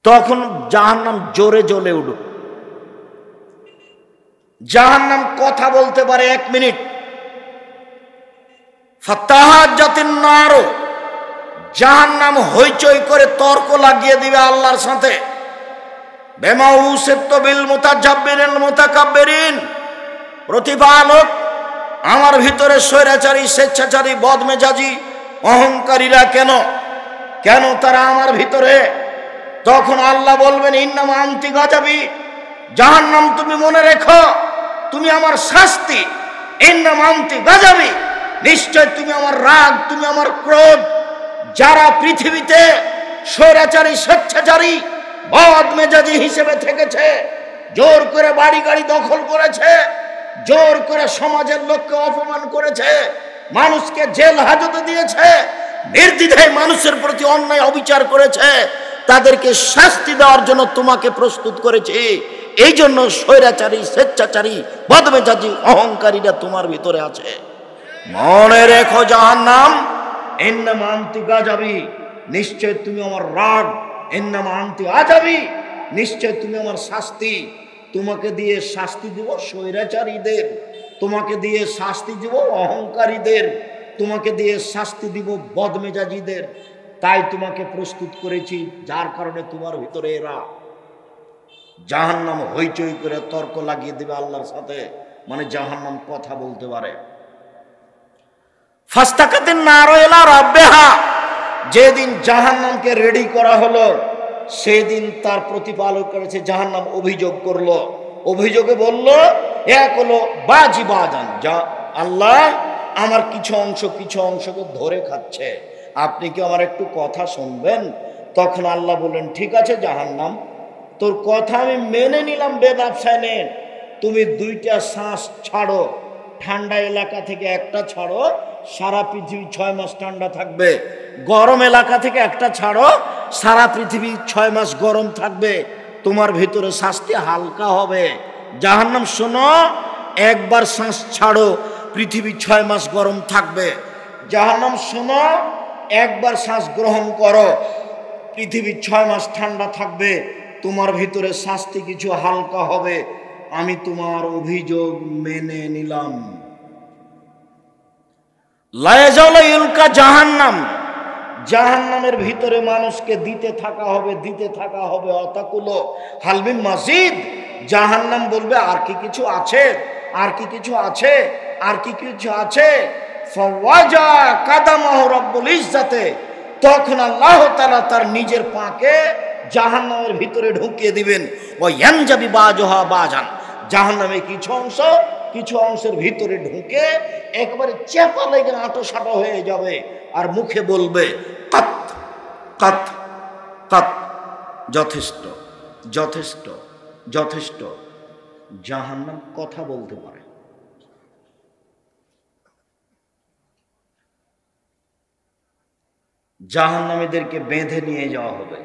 তখন জাহান্নাম জোরে জ্বলে উঠবে। জাহান্নাম কথা বলতে পারে 1 মিনিট। ফাতাহাজ্জাতিন নার, জাহান্নাম হইচই করে তর্ক লাগিয়ে দিবে আল্লাহর সাথে। বিমা উসিত বিল মুতাজাব্বিরিন মুতাকাব্বিরিন, প্রতিপালক আমার ভিতরে স্বৈরাচারী, স্বেচ্ছাচারী, বদমেজাজি, অহংকারীরা কেন কেন তারা আমার ভিতরে? তখন আল্লাহ বলবেন ইন্নামা আনতি গাযাবি, জাহান্নাম তুমি মনে রেখো তুমি আমার শাস্তি। ইন্নামা আনতি গাযাবি, নিশ্চয় তুমি আমার রাগ, তুমি আমার ক্রোধ। যারা পৃথিবীতে স্বৈরাচারী, স্বেচ্ছাচারী, বদমেজাজি হিসেবে থেকেছে, জোর করে বাড়ি গাড়ি দখল করেছে, জোর করে সমাজের লোককে অপমান করেছে, মানুষকে জেল হাজতে দিয়েছে, নির্দ্বিধায় মানুষের প্রতি অন্যায় অবিচার করেছে, তাদেরকে শাস্তি দেওয়ার জন্য তোমাকে প্রস্তুত করেছি। এই জন্য স্বৈরাচারী, স্বেচ্ছাচারী, বদমেজাজি, অহংকারীরা তোমার ভিতরে আছে। মনে রেখো জাহান্নাম, ইন্নামা আনতি গাযাবি, নিশ্চয় তুমি আমার রাগ। ইন্নামা আনতি আযাবি, নিশ্চয় তুমি আমার শাস্তি। তোমাকে দিয়ে শাস্তি দিব স্বৈরাচারীদের, তোমাকে দিয়ে শাস্তি দিব অহংকারীদের, তোমাকে দিয়ে শাস্তি দিব বদমেজাজিদের। তাই তোমাকে প্রস্তুত করেছি, যার কারণে তোমার ভিতরে এরা। জাহান্নাম হইচই করে তর্ক লাগিয়ে দেবে আল্লাহর সাথে, মানে জাহান্নাম কথা বলতে পারে। ফাস্তাকাতিন নার ইলা রাব্বিহা, যেদিন জাহান্নামকে রেডি করা হলো সেদিন তার প্রতিপালক করেছে। জাহান্নাম অভিযোগ করলো, অভিযোগে বলল এক হলো বাজি বাজান, যা আল্লাহ আমার কিছু অংশকে ধরে খাচ্ছে, আপনি কি আমার একটু কথা শুনবেন? তখন আল্লাহ বললেন ঠিক আছে জাহান্নাম, তোর কথা আমি মেনে নিলাম বেদাবসায় নে, তুমি 2টা শ্বাস ছাড়ো, ঠান্ডা এলাকা থেকে একটা ছাড়ো, সারা পৃথিবী 6 মাস ঠান্ডা থাকবে। গরম এলাকা থেকে একটা ছাড়ো, সারা পৃথিবী 6 মাস গরম থাকবে, তোমার ভিতরে শাস্তি হালকা হবে। জাহান্নাম শোনো, একবার শ্বাস ছাড়ো, পৃথিবী 6 মাস গরম থাকবে। জাহান্নাম শোনো, একবার শ্বাস গ্রহণ করো, পৃথিবী 6 মাস ঠান্ডা থাকবে, তোমার ভিতরে শাস্তি কিছু হালকা হবে। আমি তোমার অভিযোগ মেনে নিলাম। লা ইয়াজালু ইলকা জাহান্নাম, জাহান্নামের ভিতরে মানুষকে দিতে থাকা হবে অতাকুলো হালমিন মাজিদ। জাহান্নাম বলবে আর কি কিছু আছে, আর কি কিছু আছে, আর কি কিছু আছে। ফাওয়াজা কাদামাহু রব্বুল ইজ্জাতে, তখন আল্লাহ তাআলা তার নিজের পাকে জাহান্নামের ভিতরে ঢুকিয়ে দিবেন। ওয়া ইয়ানজাবি বাজুহা বাজান, জাহান্নামে কিছু অংশের ভিতরে ঢুকে একবারে চেপা লেগে আঁটো-সাঁটো হয়ে যাবে, আর মুখে বলবে কাত কাত কাত, যথেষ্ট যথেষ্ট যথেষ্ট। জাহান্নাম কথা বলতে পারে। জাহান্নামীদেরকে বেঁধে নিয়ে যাওয়া হবে।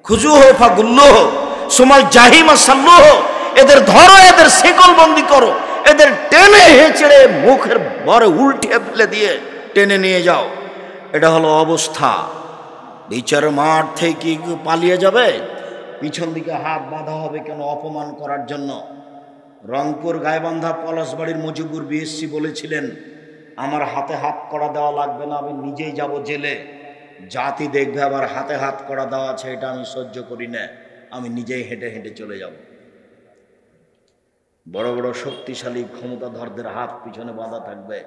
খুজুহু ফাগুল্লুহু সুমাল জাহিমা সাল্লুহু, এদের ধরো, এদের শিকল বন্দি করো, এদের টেনে হেঁচড়ে মুখের ভরে উল্টে ফেলে দিয়ে টেনে নিয়ে যাও। এটা হলো অবস্থা। বিচার মাঠ থেকে কি পালিয়ে যাবে? পিছন দিকে হাত বাঁধা হবে কেন? অপমান করার জন্য। রংপুর গাইবান্ধা পলাশবাড়ির মুজিবুর বিএসসি বলেছিলেন আমার হাতে হাত করা দেওয়া লাগবে না, আমি নিজেই যাব জেলে। জাতি দেখবে আবার হাতে হাত করা দেওয়া আছে, এটা আমি সহ্য করি না, আমি নিজেই হেঁটে হেঁটে চলে যাব। বড় বড় শক্তিশালী ক্ষমতাধরদের হাত পিছনে বাঁধা থাকবে,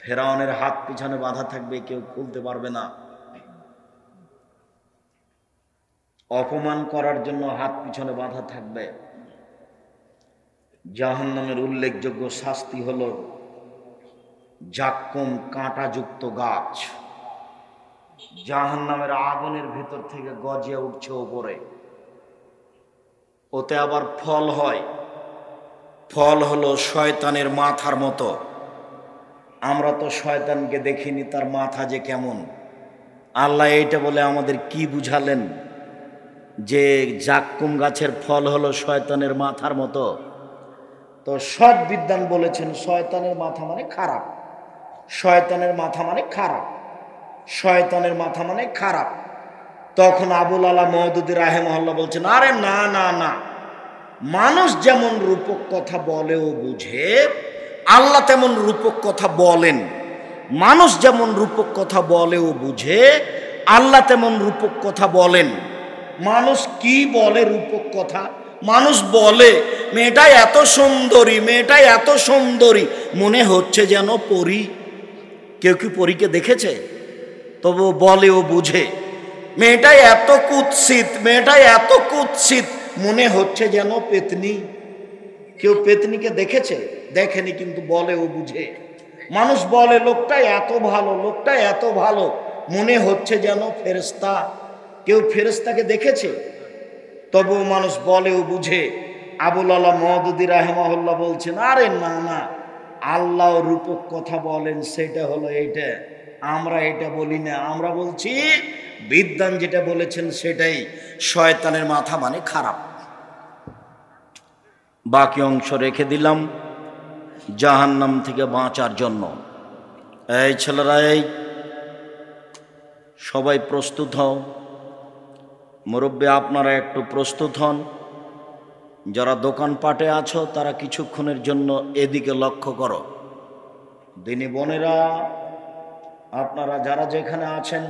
ফেরাউনের হাত পিছনে বাঁধা থাকবে, কেউ খুলতে পারবে না। অপমান করার জন্য হাত পিছনে বাঁধা থাকবে। জাহান্নামের উল্লেখযোগ্য শাস্তি হলো জাক্কুম, কাঁটাযুক্ত গাছ। জাহান্নামের আগুনের ভিতর থেকে গজিয়ে উঠছে ওপরে, ওতে আবার ফল হয়। ফল হলো শয়তানের মাথার মতো। আমরা তো শয়তানকে দেখিনি, তার মাথা যে কেমন। আল্লাহ এইটা বলে আমাদের কি বুঝালেন যে জাক্কুম গাছের ফল হলো শয়তানের মাথার মতো? তো সব বিদ্বান বলেছেন শয়তানের মাথা মানে খারাপ, শয়তানের মাথা মানে খারাপ, শয়তানের মাথা মানে খারাপ। তখন আবুল আলা মওদুদী রাহিমাহুল্লাহ বলছেন, আরে না না না, মানুষ যেমন রূপক কথা বলে ও বুঝে, আল্লাহ তেমন রূপক কথা বলেন। মানুষ যেমন রূপক কথা বলে ও বুঝে, আল্লাহ তেমন রূপক কথা বলেন। মানুষ কি বলে রূপক কথা? মানুষ বলে মেয়েটা এত সুন্দরী, মেয়েটা এত সুন্দরী, মনে হচ্ছে যেন পরী। কেউ কি পরীকে দেখেছে? তবু বলে ও বুঝে। মেয়েটা এত কুৎসিত, মেয়েটা এত কুৎসিত, মনে হচ্ছে যেন পেতনি। কেউ পেতনিকে দেখেছে? দেখেনি, কিন্তু বলে ও বুঝে। মানুষ বলে লোকটা এত ভালো, লোকটা এত ভালো, মনে হচ্ছে যেন ফেরেশতা। কেউ ফেরেশতাকে দেখেছে? তবুও মানুষ বলে ও বুঝে। আবুল আলা মওদুদী রাহিমাহুল্লাহ বলছেন, আরে না না, আল্লাহ রূপক কথা বলেন, সেটা হলো এইটা, আমরা এটা বলি না। আমরা বলছি বিদ্বান যেটা বলেছেন সেটাই। শয়তানের মাথা মানে খারাপ। বাকি অংশ রেখে দিলাম জাহান্নাম থেকে বাঁচার জন্য। এই ছেলেরা, এই সবাই প্রস্তুত হও। মুরব্বী আপনারা একটু প্রস্তুত হন। যারা দোকানপাটে আছো তারা কিছুক্ষণের জন্য এদিকে লক্ষ্য করো। দিনী বোনেরা, আপনারা যারা যেখানে আছেন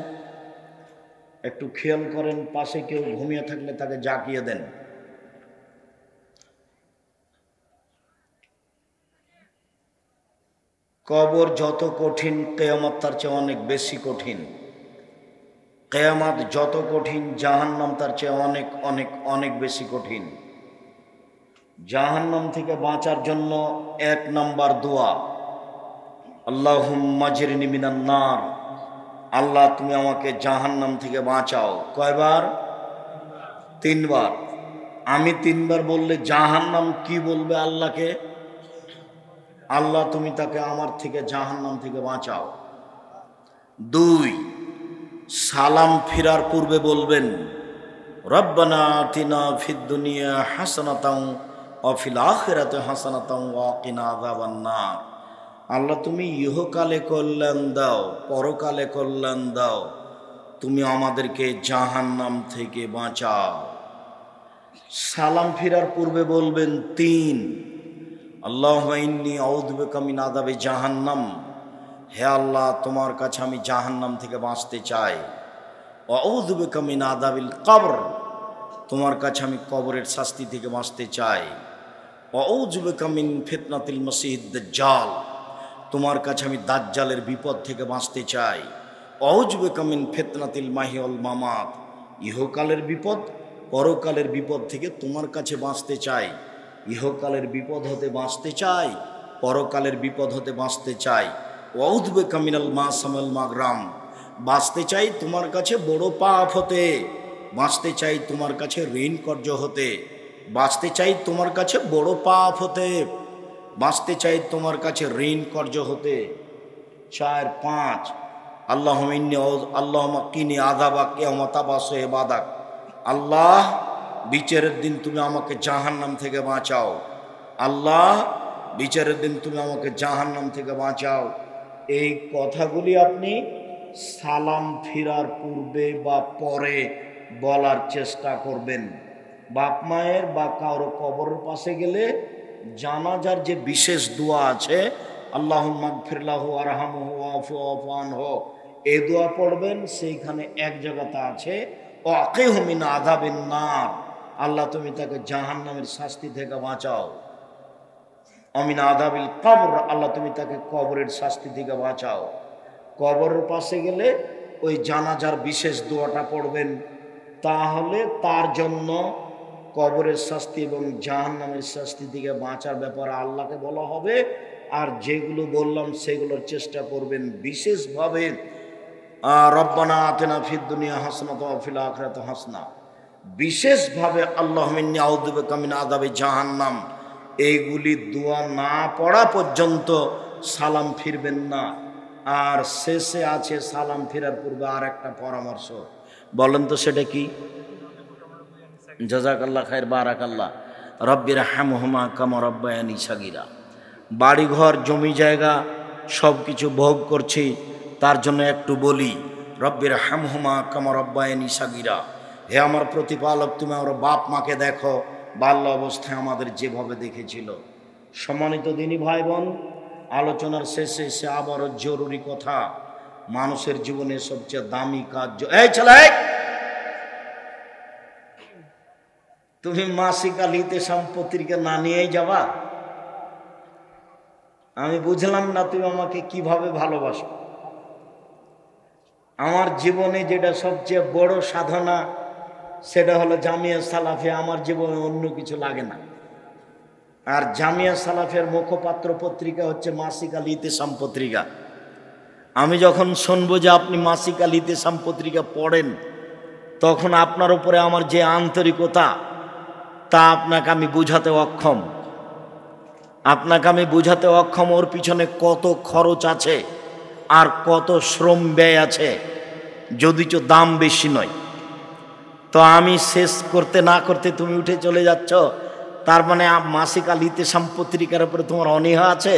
একটু খেয়াল করেন, পাশে কেউ ঘুমিয়ে থাকলে তাকে জাগিয়ে দেন। কবর যত কঠিন, কিয়ামত তার চেয়ে অনেক বেশি কঠিন। কিয়ামত যত কঠিন, জাহান্নাম তার চেয়ে অনেক অনেক অনেক বেশি কঠিন। জাহান্নাম থেকে বাঁচার জন্য 1 নম্বর দোয়া, আল্লাহুম্মা আজরিনি মিনান নার। আল্লাহ তুমি আমাকে জাহান্নাম থেকে বাঁচাও। কয়বার? 3 বার। আমি 3 বার বললে জাহান্নাম কি বলবে আল্লাহকে? আল্লাহ তুমি তাকে আমার থেকে, জাহান্নাম থেকে বাঁচাও। 2, সালাম ফিরার পূর্বে বলবেন, রব্বানা আতিনা ফিদ দুনিয়া হাসানাতাও ওয়া ফিল আখিরাতি হাসানাতাও ওয়া কিনা আযাবান নার। আল্লাহ তুমি ইহকালে কল্যাণ দাও, পরকালে কল্যাণ দাও, তুমি আমাদেরকে জাহান্নাম থেকে বাঁচাও। সালাম ফিরার পূর্বে বলবেন 3, আল্লাহুম্মা ইন্নী আউযু বিকা মিন আযাবি জাহান্নাম। হে আল্লাহ, তোমার কাছে আমি জাহান্নাম থেকে বাঁচতে চাই। ওয়া আউযু বিকা মিন আযাবিল কবর। তোমার কাছে আমি কবরের শাস্তি থেকে বাঁচতে চাই। ওয়া আউযু বিকা মিন ফিতনাতিল মাসিহিদ দাজ্জাল। তোমার কাছে আমি দাজ্জালের বিপদ থেকে বাঁচতে চাই। ওয়া আউযু বিকা মিন ফিতনাতিল মাহি ওয়াল মামাত। ইহকালের বিপদ, পরকালের বিপদ থেকে তোমার কাছে বাঁচতে চাই। ইহকালের বিপদ হতে বাঁচতে চাই, পরকালের বিপদ হতে বাঁচতে চাই। ওয়া আউযু বিকা মিনাল মাসাম ওয়াল মাগরাম। বাঁচতে চাই তোমার কাছে বড় পাপ হতে, বাঁচতে চাই তোমার কাছে ঋণ কর্য হতে, বাঁচতে চাই তোমার কাছে বড় পাপ হতে, বাঁচতে চাই তোমার কাছে ঋণ কর্য হতে। 4, 5, আল্লাহুম্মা কিনি আযাবাক ইয়াওমা তাবাসু ইবাদাক। আল্লাহ, বিচারের দিন তুমি আমাকে জাহান্নাম থেকে বাঁচাও। আল্লাহ, বিচারের দিন তুমি আমাকে জাহান্নাম থেকে বাঁচাও। এই কথাগুলি আপনি সালাম ফিরার পূর্বে বা পরে বলার চেষ্টা করবেন। বাপ মায়ের বা কারো কবরের পাশে গেলে জানাজার যে বিশেষ দোয়া আছে, আল্লাহুম্মা গফির লাহু ওয়ারহামহু ওয়াফু আনহু, এই দোয়া পড়বেন। সেইখানে এক জায়গাতে আছে ওয়াকিহু মিন আযাবিন নার। আল্লাহ তুমি তাকে জাহান্নামের শাস্তি থেকে বাঁচাও। আমিন আযাবিল কবর, আল্লাহ তুমি তাকে কবরের শাস্তি থেকে বাঁচাও। কবরের পাশে গেলে ওই জানাজার বিশেষ দোয়াটা পড়বেন। তাহলে তার জন্য কবরের শাস্তি এবং জাহান্নামের শাস্তি থেকে বাঁচার ব্যাপারে আল্লাহকে বলা হবে। আর যেগুলো বললাম সেগুলোর চেষ্টা করবেন বিশেষভাবে। রব্বানা আতিনা ফিদ দুনিয়া হাসানাতাও ওয়া ফিল আখিরাতি হাসানা, বিশেষভাবে আল্লাহুম্মা ইন্নী আউযু বিকা মিন আযাবি জাহান্নাম, এইগুলি দোয়া না পড়া পর্যন্ত সালাম ফিরবেন না। আর শেষে আছে সালাম ফেরার পূর্বে আর একটা পরামর্শ। বলেন তো সেটা কি? জাযাকাল্লাহ খায়ের, বারাকাল্লাহ। রব্বির হামহুমা কামা রাব্বায়ানি সাগীরা। বাড়িঘর, জমি জায়গা সব কিছু ভোগ করছি, তার জন্য একটু বলি, রব্বির হামহুমা কামা রব্বায়ানি সাগীরা। হে আমার প্রতিপালক, তুমি আমার বাপ মাকে দেখো বাল্য অবস্থায় আমাদের যেভাবে দেখেছিল। সম্মানিত দিনী ভাই বোন, আলোচনার শেষে এসে আবারও জরুরি কথা, মানুষের জীবনে সবচেয়ে দামি কাজ। এই ছেলে, তুমি মাসিক আল ইতিসাম পত্রিকা না নিয়েই যাবা? আমি বুঝলাম না তুমি আমাকে কিভাবে ভালোবাসো। আমার জীবনে যেটা সবচেয়ে বড় সাধনা সেটা হলো জামিয়া সালাফিয়া। আমার জীবনে অন্য কিছু লাগে না। আর জামিয়া সালাফের মুখপাত্র পত্রিকা হচ্ছে মাসিক আল ইতিসাম পত্রিকা। আমি যখন শুনবো যে আপনি মাসিক আল ইতিসাম পত্রিকা পড়েন, তখন আপনার উপরে আমার যে আন্তরিকতা তা আপনাকে আমি বুঝাতে অক্ষম। ওর পিছনে কত খরচ আছে আর কত শ্রম ব্যয় আছে, যদিচ দাম বেশি নয়। তো আমি শেষ করতে না করতে তুমি উঠে চলে যাচ্ছ, তার মানে মাসিক আল ইতিসাম পত্রিকার উপরে তোমার অনীহা আছে?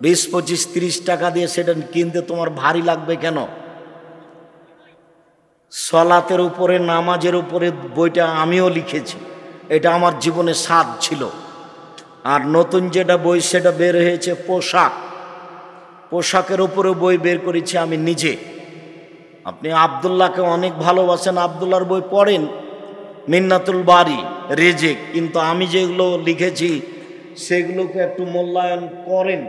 20, 25, 30 টাকা দিয়ে সেটা কিনতে তোমার ভারী লাগবে কেন? সলাতের উপরে, নামাজের উপরে বইটা আমিও লিখেছি, এটা আমার জীবনে স্বাদ ছিল। আর নতুন যেটা বই সেটা বের হয়েছে পোশাকের উপরে বই বের করেছি আমি নিজে। আপনি আব্দুল্লাহকে অনেক ভালোবাসেন, আব্দুল্লাহর বই পড়েন, মিন্নাতুল বারি, রেজেক, কিন্তু আমি যেগুলো লিখেছি সেগুলোকে একটু মূল্যায়ন করেন।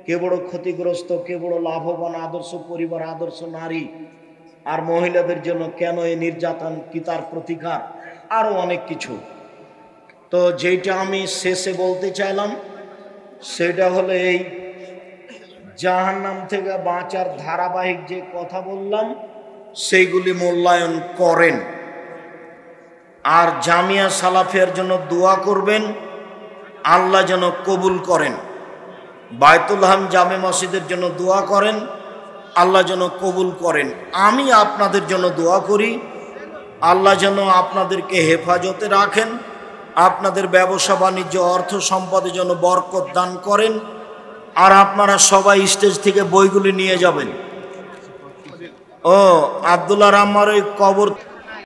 কে বড় ক্ষতিগ্রস্ত, কে বড় লাভবান, আদর্শ পরিবার, আদর্শ নারী, আর মহিলাদের জন্য কেন এই নির্যাতন, কি তার প্রতিকার, আরো অনেক কিছু। তো যেটা আমি শেষে বলতে চাইলাম সেটা হলো এই জাহান্নাম থেকে বাঁচার ধারাবাহিক যে কথা বললাম সেইগুলি মূল্যায়ন করেন। আর জামিয়া সালাফিয়ার জন্য দোয়া করবেন, আল্লাহ যেন কবুল করেন। বায়তুল হাম জামে মসজিদের জন্য দোয়া করেন, আল্লাহ যেন কবুল করেন। আমি আপনাদের জন্য দোয়া করি, আল্লাহ যেন আপনাদেরকে হেফাজতে রাখেন, আপনাদের ব্যবসা বাণিজ্য, অর্থ সম্পদে যেন বরকত দান করেন। আর আপনারা সবাই স্টেজ থেকে বইগুলি নিয়ে যাবেন। ও আব্দুল্লাহ রাম্মার ওই কবর